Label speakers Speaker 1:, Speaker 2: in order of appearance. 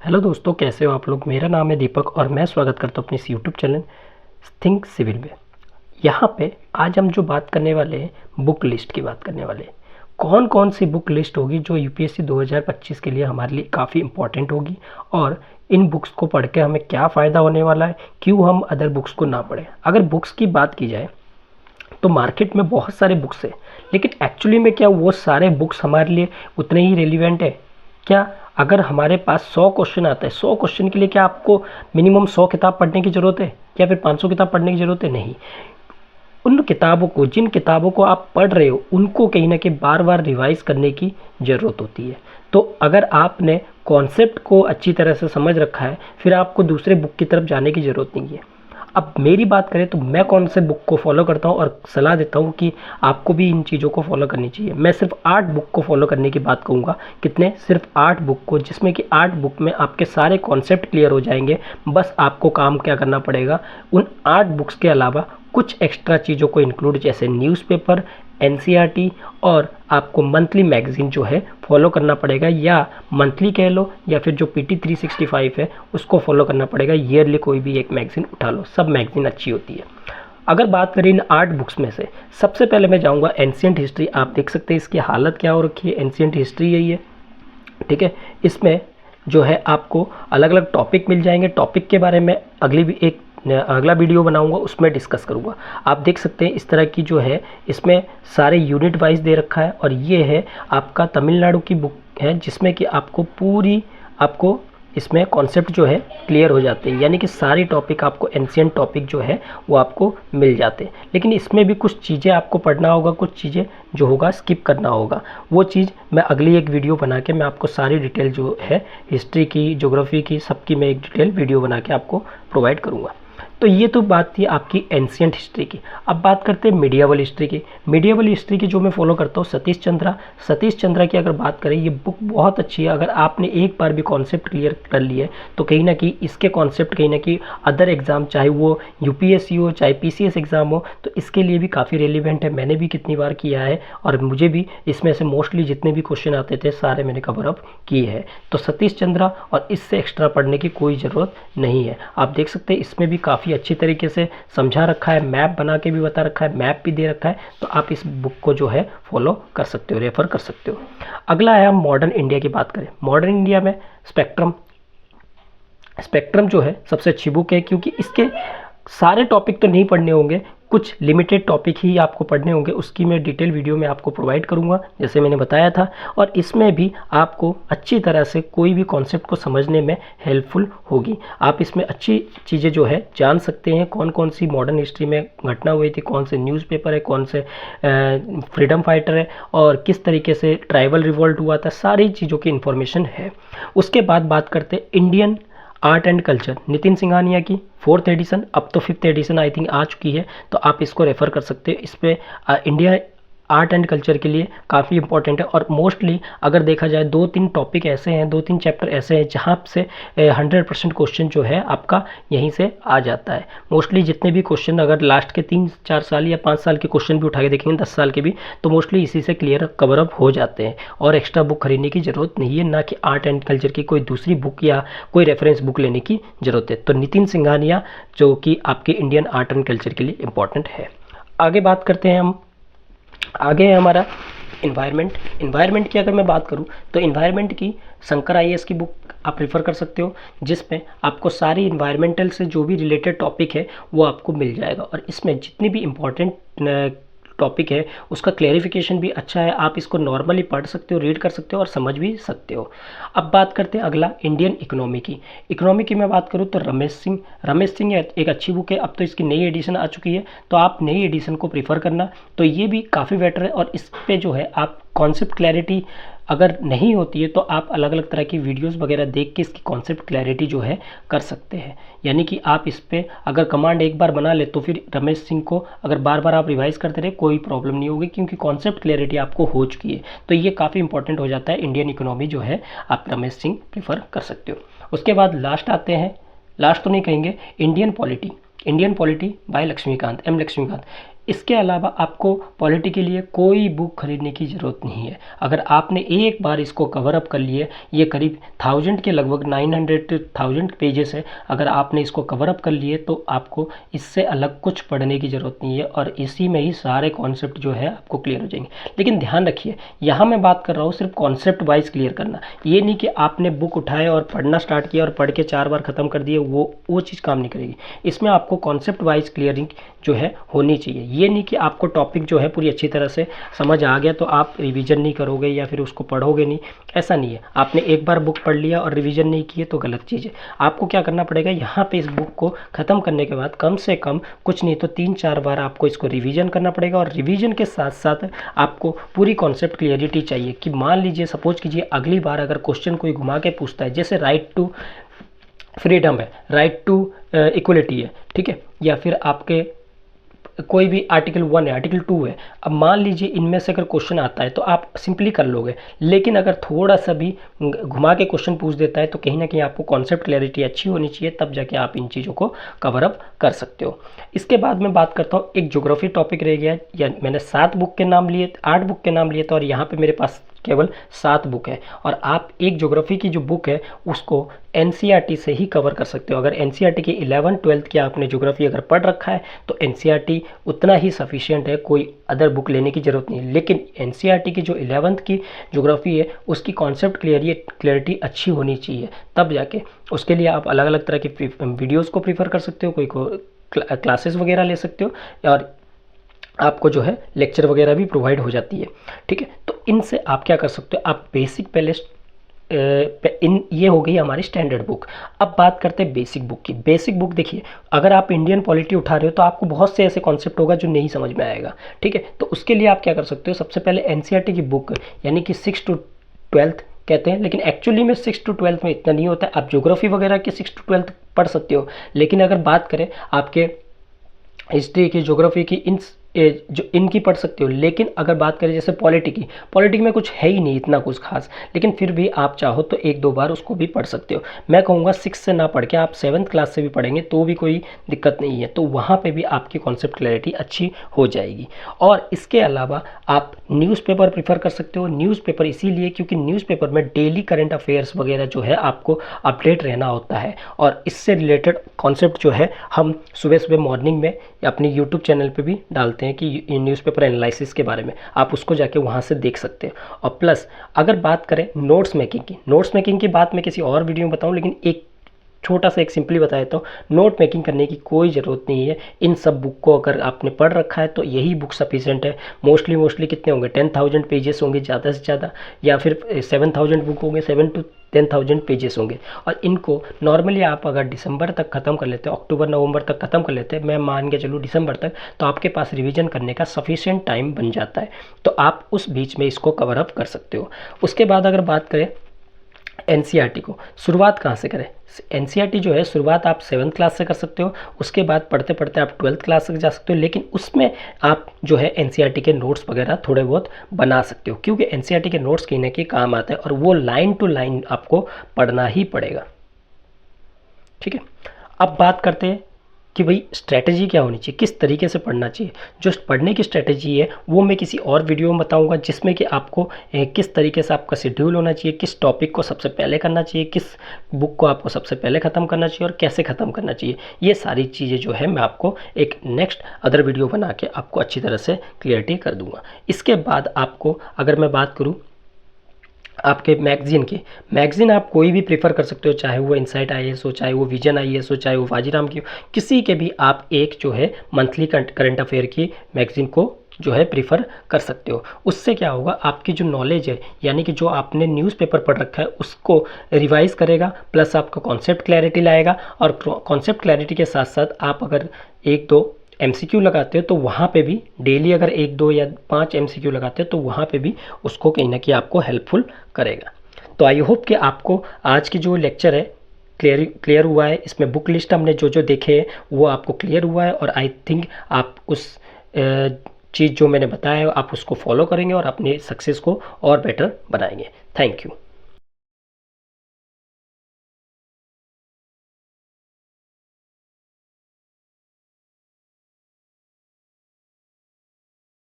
Speaker 1: Hello दोस्तों, कैसे हो आप लोग। मेरा नाम है दीपक और मैं स्वागत करता हूँ अपने इस यूट्यूब चैनल थिंक सिविल में। यहाँ पे आज हम जो बात करने वाले हैं बुक लिस्ट की बात करने वाले हैं। कौन कौन सी बुक लिस्ट होगी जो यूपीएससी 2025 के लिए हमारे लिए काफ़ी इंपॉर्टेंट होगी और इन बुक्स को पढ़ के हमें क्या फ़ायदा होने वाला है, क्यों हम अदर बुक्स को ना पढ़ें। अगर बुक्स की बात की जाए तो मार्केट में बहुत सारे बुक्स हैं, लेकिन एक्चुअली में क्या वो सारे बुक्स हमारे लिए उतने ही रेलिवेंट है क्या। अगर हमारे पास 100 क्वेश्चन आता है, 100 क्वेश्चन के लिए क्या आपको मिनिमम 100 किताब पढ़ने की ज़रूरत है या फिर 500 किताब पढ़ने की ज़रूरत है? नहीं। उन किताबों को, जिन किताबों को आप पढ़ रहे हो, उनको कहीं ना कहीं बार बार रिवाइज करने की ज़रूरत होती है। तो अगर आपने कॉन्सेप्ट को अच्छी तरह से समझ रखा है, फिर आपको दूसरे बुक की तरफ जाने की ज़रूरत नहीं है। अब मेरी बात करें तो मैं कौन से बुक को फॉलो करता हूँ और सलाह देता हूँ कि आपको भी इन चीज़ों को फॉलो करनी चाहिए। मैं सिर्फ 8 बुक को फॉलो करने की बात कहूँगा। कितने? सिर्फ 8 बुक को, जिसमें कि 8 बुक में आपके सारे कॉन्सेप्ट क्लियर हो जाएंगे। बस आपको काम क्या करना पड़ेगा, उन 8 बुक्स के अलावा कुछ एक्स्ट्रा चीज़ों को इंक्लूड, जैसे न्यूज़पेपर, एनसीईआरटी और आपको मंथली मैगजीन जो है फॉलो करना पड़ेगा, या मंथली कह लो या फिर जो पीटी 365 है उसको फॉलो करना पड़ेगा। ईयरली कोई भी एक मैगजीन उठा लो, सब मैगजीन अच्छी होती है। अगर बात करें इन 8 बुक्स में से, सबसे पहले मैं जाऊंगा एंशिएंट हिस्ट्री। आप देख सकते हैं इसकी हालत क्या हो रखी है। एंशिएंट हिस्ट्री यही है, ठीक है। इसमें जो है आपको अलग अलग टॉपिक मिल जाएंगे। टॉपिक के बारे में अगला वीडियो बनाऊंगा, उसमें डिस्कस करूंगा। आप देख सकते हैं इस तरह की जो है, इसमें सारे यूनिट वाइज दे रखा है। और ये है आपका तमिलनाडु की बुक है, जिसमें कि आपको इसमें कॉन्सेप्ट जो है क्लियर हो जाते हैं, यानी कि सारी टॉपिक आपको, एंशिएंट टॉपिक जो है वो आपको मिल जाते हैं। लेकिन इसमें भी कुछ चीज़ें आपको पढ़ना होगा, कुछ चीज़ें जो होगा स्किप करना होगा। वो चीज़ मैं अगली एक वीडियो बना के मैं आपको सारी डिटेल जो है हिस्ट्री की, ज्योग्राफी की, सबकी मैं एक डिटेल वीडियो बना के आपको प्रोवाइड करूँगा। तो ये तो बात थी आपकी एंशिएंट हिस्ट्री की। अब बात करते हैं मीडिएवल हिस्ट्री की। मीडिएवल हिस्ट्री की जो मैं फॉलो करता हूँ सतीश चंद्रा की अगर बात करें, ये बुक बहुत अच्छी है। अगर आपने एक बार भी कॉन्सेप्ट क्लियर कर लिए तो कहीं ना कहीं इसके कॉन्सेप्ट कहीं ना कहीं अदर एग्जाम, चाहे वो यूपीएससी हो चाहे पीसीएस एग्जाम हो, तो इसके लिए भी काफ़ी रेलिवेंट है। मैंने भी कितनी बार किया है और मुझे भी इसमें से मोस्टली जितने भी क्वेश्चन आते थे सारे मैंने कवर अप किए हैं। तो सतीश चंद्रा, और इससे एक्स्ट्रा पढ़ने की कोई ज़रूरत नहीं है। आप देख सकते हैं इसमें भी काफ़ी अच्छी तरीके से समझा रखा है, मैप बना के भी बता रखा है, मैप भी दे रखा है। तो आप इस बुक को जो है फॉलो कर सकते हो, रेफर कर सकते हो। अगला है, हम मॉडर्न इंडिया की बात करें। मॉडर्न इंडिया में स्पेक्ट्रम जो है सबसे अच्छी बुक है, क्योंकि इसके सारे टॉपिक तो नहीं पढ़ने होंगे, कुछ लिमिटेड टॉपिक ही आपको पढ़ने होंगे। उसकी मैं डिटेल वीडियो में आपको प्रोवाइड करूंगा, जैसे मैंने बताया था। और इसमें भी आपको अच्छी तरह से कोई भी कॉन्सेप्ट को समझने में हेल्पफुल होगी। आप इसमें अच्छी चीज़ें जो है जान सकते हैं, कौन कौन सी मॉडर्न हिस्ट्री में घटना हुई थी, कौन से न्यूज़पेपर है, कौन से फ्रीडम फाइटर है, और किस तरीके से ट्राइबल रिवॉल्ट हुआ था, सारी चीज़ों की इन्फॉर्मेशन है। उसके बाद बात करते हैं Indian art and culture, Nitin Singhania की 4th एडिशन, अब तो 5th एडिशन आई थिंक आ चुकी है, तो आप इसको रेफर कर सकते हो। इस पर इंडिया आर्ट एंड कल्चर के लिए काफ़ी इंपॉर्टेंट है। और मोस्टली अगर देखा जाए 2-3 टॉपिक ऐसे हैं, 2-3 चैप्टर ऐसे हैं जहाँ से 100% क्वेश्चन जो है आपका यहीं से आ जाता है। मोस्टली जितने भी क्वेश्चन, अगर लास्ट के 3-4 साल या 5 साल के क्वेश्चन भी उठा के देखेंगे, 10 साल के भी, तो मोस्टली इसी से क्लियर कवर अप हो जाते हैं और एक्स्ट्रा बुक खरीदने की ज़रूरत नहीं है, ना कि आर्ट एंड कल्चर की कोई दूसरी बुक या कोई रेफरेंस बुक लेने की ज़रूरत है। तो नितिन सिंघानिया जो कि आपके इंडियन आर्ट एंड कल्चर के लिए इंपॉर्टेंट है। आगे बात करते हैं हम, आगे है हमारा इन्वायरमेंट की अगर मैं बात करूं तो इन्वायरमेंट की शंकर आईएएस की बुक आप रेफर कर सकते हो, जिसमें आपको सारी इन्वायरमेंटल से जो भी रिलेटेड टॉपिक है वो आपको मिल जाएगा। और इसमें जितनी भी इम्पॉर्टेंट टॉपिक है उसका क्लैरिफिकेशन भी अच्छा है। आप इसको नॉर्मली पढ़ सकते हो, रीड कर सकते हो और समझ भी सकते हो। अब बात करते हैं अगला इंडियन इकोनॉमी की मैं बात करूँ तो रमेश सिंह एक अच्छी बुक है। अब तो इसकी नई एडिशन आ चुकी है, तो आप नई एडिशन को प्रीफर करना, तो ये भी काफ़ी बेटर है। और इस पे जो है आप कॉन्सेप्ट क्लैरिटी अगर नहीं होती है तो आप अलग अलग तरह की वीडियोस वगैरह देख के इसकी कॉन्सेप्ट क्लैरिटी जो है कर सकते हैं। यानी कि आप इस पे अगर कमांड एक बार बना ले तो फिर रमेश सिंह को अगर बार बार आप रिवाइज करते रहे कोई प्रॉब्लम नहीं होगी, क्योंकि कॉन्सेप्ट क्लैरिटी आपको हो चुकी है। तो ये काफ़ी इंपॉर्टेंट हो जाता है। इंडियन इकोनॉमी जो है आप रमेश सिंह प्रीफर कर सकते हो। उसके बाद लास्ट आते हैं, लास्ट तो नहीं कहेंगे, Indian polity by Laxmikanth, M Laxmikanth. इसके अलावा आपको पॉलिटी के लिए कोई बुक खरीदने की ज़रूरत नहीं है। अगर आपने एक बार इसको कवर अप कर लिए, ये करीब 1000 के लगभग 900 to 1000 पेजेस है, अगर आपने इसको कवर अप कर लिए तो आपको इससे अलग कुछ पढ़ने की ज़रूरत नहीं है और इसी में ही सारे कॉन्सेप्ट जो है आपको क्लियर हो जाएंगे। लेकिन ध्यान रखिए, यहाँ मैं बात कर रहा हूँ सिर्फ कॉन्सेप्ट वाइज क्लियर करना। ये नहीं कि आपने बुक उठाए और पढ़ना स्टार्ट किया और पढ़ के 4 बार ख़त्म कर दिए, वो चीज़ काम नहीं करेगी। इसमें आपको कॉन्सेप्ट वाइज क्लियरिंग जो है होनी चाहिए। ये नहीं कि आपको टॉपिक जो है पूरी अच्छी तरह से समझ आ गया तो आप रिवीजन नहीं करोगे या फिर उसको पढ़ोगे नहीं, ऐसा नहीं है। आपने एक बार बुक पढ़ लिया और रिवीजन नहीं किए तो गलत चीज़ है। आपको क्या करना पड़ेगा, यहाँ पे इस बुक को ख़त्म करने के बाद कम से कम कुछ नहीं तो 3-4 बार आपको इसको रिवीजन करना पड़ेगा और रिवीजन के साथ साथ आपको पूरी कॉन्सेप्ट क्लियरिटी चाहिए कि मान लीजिए सपोज कीजिए अगली बार अगर क्वेश्चन कोई घुमा के पूछता है, जैसे राइट टू फ्रीडम है, राइट टू इक्वलिटी है, ठीक है, या फिर आपके कोई भी आर्टिकल 1 है, आर्टिकल 2 है। अब मान लीजिए इनमें से अगर क्वेश्चन आता है तो आप सिंपली कर लोगे, लेकिन अगर थोड़ा सा भी घुमा के क्वेश्चन पूछ देता है तो कहीं ना कहीं आपको कॉन्सेप्ट क्लैरिटी अच्छी होनी चाहिए, तब जाके आप इन चीज़ों को कवर अप कर सकते हो। इसके बाद मैं बात करता हूँ, एक ज्योग्राफी टॉपिक रह गया, या मैंने 7 बुक के नाम लिए, 8 बुक के नाम लिए थे और यहाँ पे मेरे पास केवल 7 बुक है। और आप एक ज्योग्राफी की जो बुक है उसको एनसीईआरटी से ही कवर कर सकते हो। अगर एनसीईआरटी की 11th 12th की आपने ज्योग्राफी अगर पढ़ रखा है तो एनसीईआरटी उतना ही सफिशिएंट है, कोई अदर बुक लेने की ज़रूरत नहीं है। लेकिन एनसीईआरटी की जो 11th की ज्योग्राफी है उसकी कॉन्सेप्ट क्लियरिटी अच्छी होनी चाहिए, तब जाके उसके लिए आप अलग अलग तरह की वीडियोज़ को प्रीफर कर सकते हो, कोई को क्लासेस वगैरह ले सकते हो और आपको जो है लेक्चर वगैरह भी प्रोवाइड हो जाती है, ठीक है। तो इनसे आप क्या कर सकते हो, आप बेसिक पहले ये हो गई हमारी स्टैंडर्ड बुक। अब बात करते हैं बेसिक बुक की। बेसिक बुक देखिए, अगर आप इंडियन पॉलिटी उठा रहे हो तो आपको बहुत से ऐसे कॉन्सेप्ट होगा जो नहीं समझ में आएगा, ठीक है। तो उसके लिए आप क्या कर सकते हो, सबसे पहले एनसीईआरटी की बुक यानी कि 6 to 12th कहते हैं, लेकिन एक्चुअली में 6 to 12th में इतना नहीं होता है। आप ज्योग्राफी वगैरह के 6 to 12th पढ़ सकते हो, लेकिन अगर बात करें आपके हिस्ट्री की, ज्योग्राफी की, जो इनकी पढ़ सकते हो। लेकिन अगर बात करें जैसे पॉलिटी में कुछ है ही नहीं इतना कुछ खास, लेकिन फिर भी आप चाहो तो 1-2 बार उसको भी पढ़ सकते हो। मैं कहूँगा 6 से ना पढ़ के आप 7th क्लास से भी पढ़ेंगे तो भी कोई दिक्कत नहीं है, तो वहाँ पे भी आपकी कॉन्सेप्ट क्लैरिटी अच्छी हो जाएगी। और इसके अलावा आप न्यूज़पेपर प्रीफर कर सकते हो। न्यूज़पेपर इसीलिए क्योंकि न्यूज़पेपर में डेली करंट अफेयर्स वगैरह जो है आपको अपडेट रहना होता है और इससे रिलेटेड कॉन्सेप्ट जो है हम सुबह सुबह मॉर्निंग में अपनी यूट्यूब चैनल पे भी डालते हैं कि न्यूज़पेपर एनालिसिस के बारे में, आप उसको जाके वहाँ से देख सकते हो। और प्लस अगर बात करें नोट्स मेकिंग की बात मैं किसी और वीडियो में बताऊँ, लेकिन एक छोटा सा एक सिंपली बता देता हूँ। नोट मेकिंग करने की कोई ज़रूरत नहीं है। इन सब बुक को अगर आपने पढ़ रखा है तो यही बुक सफिशिएंट है। मोस्टली कितने होंगे, 10,000 पेजेस होंगे ज़्यादा से ज़्यादा, या फिर 7,000 बुक होंगे, 7 to 10,000 पेजेस होंगे। और इनको नॉर्मली आप अगर दिसंबर तक ख़त्म कर लेते हो, अक्टूबर नवंबर तक ख़त्म कर लेते हैं, मैं मान के चलूँ दिसंबर तक, तो आपके पास रिवीजन करने का सफिशिएंट टाइम बन जाता है। तो आप उस बीच में इसको कवर अप कर सकते हो। उसके बाद अगर बात करें एनसीईआरटी को शुरुआत कहाँ से करें, एनसीईआरटी जो है शुरुआत आप 7th क्लास से कर सकते हो, उसके बाद पढ़ते पढ़ते आप 12th क्लास तक जा सकते हो। लेकिन उसमें आप जो है एनसीईआरटी के नोट्स वगैरह थोड़े बहुत बना सकते हो, क्योंकि एनसीईआरटी के नोट्स कहीं ना कहीं काम आते हैं और वो लाइन टू लाइन आपको पढ़ना ही पड़ेगा, ठीक है। अब बात करते हैं कि भाई स्ट्रैटेजी क्या होनी चाहिए, किस तरीके से पढ़ना चाहिए। जो पढ़ने की स्ट्रैटेजी है वो मैं किसी और वीडियो में बताऊंगा, जिसमें कि आपको किस तरीके से आपका शेड्यूल होना चाहिए, किस टॉपिक को सबसे पहले करना चाहिए, किस बुक को आपको सबसे पहले ख़त्म करना चाहिए और कैसे ख़त्म करना चाहिए। ये सारी चीज़ें जो है मैं आपको एक नेक्स्ट अदर वीडियो बना के आपको अच्छी तरह से क्लियरिटी कर दूँगा। इसके बाद आपको अगर मैं बात करूँ आपके मैगज़ीन आप कोई भी प्रीफर कर सकते हो, चाहे वो इनसाइट आईएएस हो, चाहे वो विजन आईएएस हो, चाहे वो वाजीराम की हो, किसी के भी आप एक जो है मंथली करंट अफेयर की मैगज़ीन को जो है प्रीफर कर सकते हो। उससे क्या होगा, आपकी जो नॉलेज है यानी कि जो आपने न्यूज़पेपर पढ़ रखा है उसको रिवाइज करेगा, प्लस आपका कॉन्सेप्ट क्लैरिटी लाएगा। और कॉन्सेप्ट क्लैरिटी के साथ साथ आप अगर 1-2 MCQ लगाते हो तो वहाँ पे भी डेली अगर 1-2 या 5 MCQ लगाते हो तो वहाँ पे भी उसको कहीं ना कहीं आपको हेल्पफुल करेगा। तो आई होप कि आपको आज की जो लेक्चर है क्लियर हुआ है। इसमें बुक लिस्ट हमने जो जो देखे हैं वो आपको क्लियर हुआ है और आई थिंक आप उस चीज़ जो मैंने बताया है आप उसको फॉलो करेंगे और अपने सक्सेस को और बेटर बनाएंगे। Thank you.